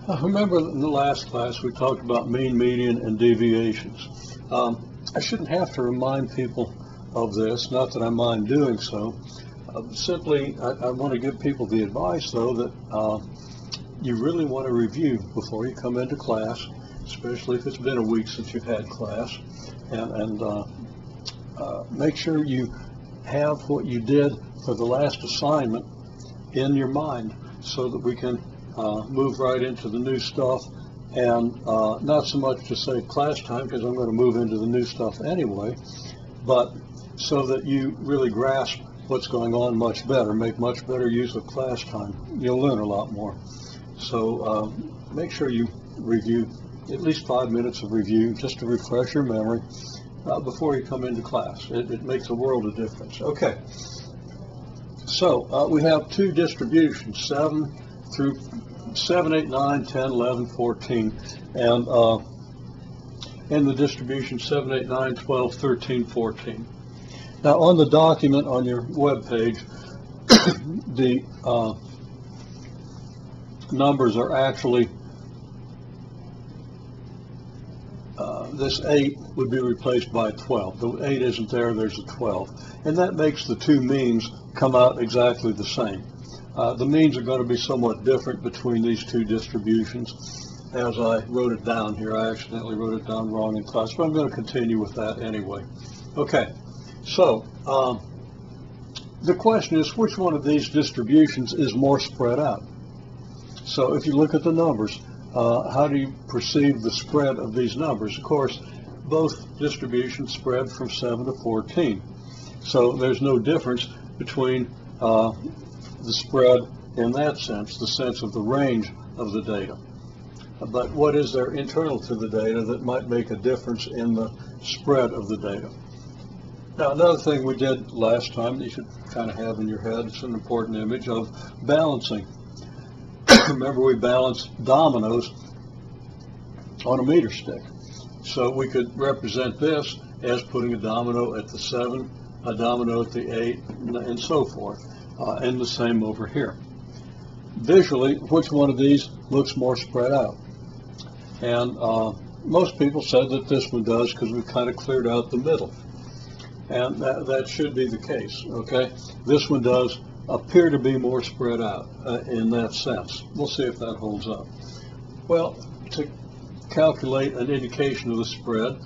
Remember in the last class we talked about mean, median, and deviations. I shouldn't have to remind people of this, not that I mind doing so. Simply, I want to give people the advice, though, that you really want to review before you come into class, especially if it's been a week since you've had class, and make sure you have what you did for the last assignment in your mind so that we can move right into the new stuff, and not so much to save class time, because I'm going to move into the new stuff anyway, but so that you really grasp what's going on much better, make much better use of class time. You'll learn a lot more. So make sure you review, at least 5 minutes of review, just to refresh your memory before you come into class. It makes a world of difference. Okay, so we have two distributions, 7, 8, 9, 10, 11, 14, and in the distribution 7, 8, 9, 12, 13, 14. Now on the document on your web page, the numbers are actually, this 8 would be replaced by 12. The 8 isn't there, there's a 12. And that makes the two means come out exactly the same. The means are going to be somewhat different between these two distributions. As I wrote it down here, I accidentally wrote it down wrong in class, but I'm going to continue with that anyway. Okay, so the question is, which one of these distributions is more spread out? So if you look at the numbers, how do you perceive the spread of these numbers? Of course, both distributions spread from 7 to 14. So there's no difference between the spread in that sense, the sense of the range of the data. But what is there internal to the data that might make a difference in the spread of the data? Now, another thing we did last time that you should kind of have in your head, it's an important image of balancing. Remember, we balanced dominoes on a meter stick. So we could represent this as putting a domino at the 7, a domino at the 8, and so forth. And the same over here. Visually, which one of these looks more spread out? And most people said that this one does, because we've kind of cleared out the middle. And that should be the case, okay? This one does appear to be more spread out in that sense. We'll see if that holds up. Well, to calculate an indication of the spread,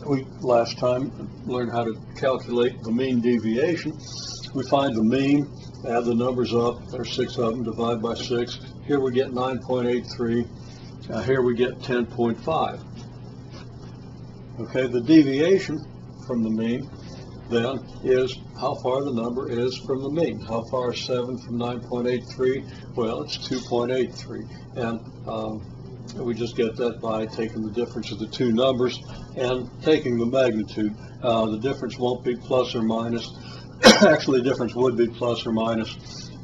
we last time learned how to calculate the mean deviation. We find the mean, add the numbers up, there's 6 of them, divide by 6. Here we get 9.83, here we get 10.5. Okay, the deviation from the mean then is how far the number is from the mean. How far is 7 from 9.83? Well, it's 2.83. And we just get that by taking the difference of the two numbers and taking the magnitude. The difference won't be plus or minus. Actually, the difference would be plus or minus.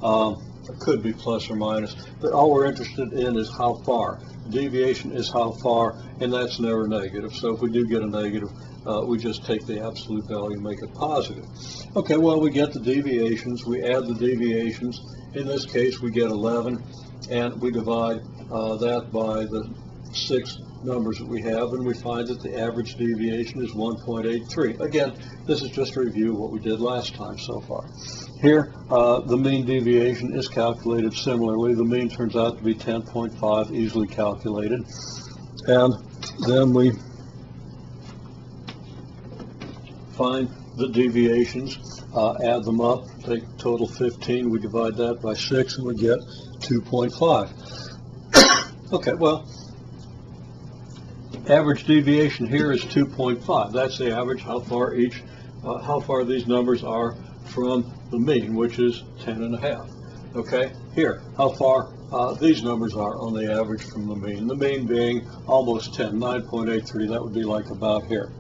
It could be plus or minus. But all we're interested in is how far. Deviation is how far, and that's never negative. So if we do get a negative, we just take the absolute value and make it positive. Okay, well, we get the deviations. We add the deviations. In this case, we get 11, and we divide that by the 6 numbers that we have, and we find that the average deviation is 1.83. Again, this is just a review of what we did last time so far. Here, the mean deviation is calculated similarly. The mean turns out to be 10.5, easily calculated. And then we find the deviations, add them up, take total 15, we divide that by 6, and we get 2.5. Okay, well, average deviation here is 2.5. That's the average, how far these numbers are from the mean, which is 10.5. Okay, here, how far these numbers are on the average from the mean. The mean being almost 10, 9.83. That would be like about here.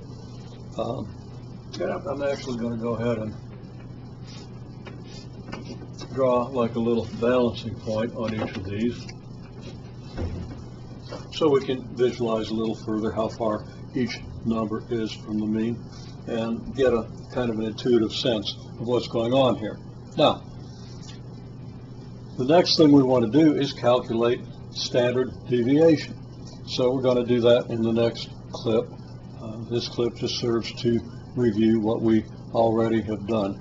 I'm actually going to go ahead and draw like a little balancing point on each of these, so we can visualize a little further how far each number is from the mean and get a kind of an intuitive sense of what's going on here. Now, the next thing we want to do is calculate standard deviation. So we're going to do that in the next clip. This clip just serves to review what we already have done.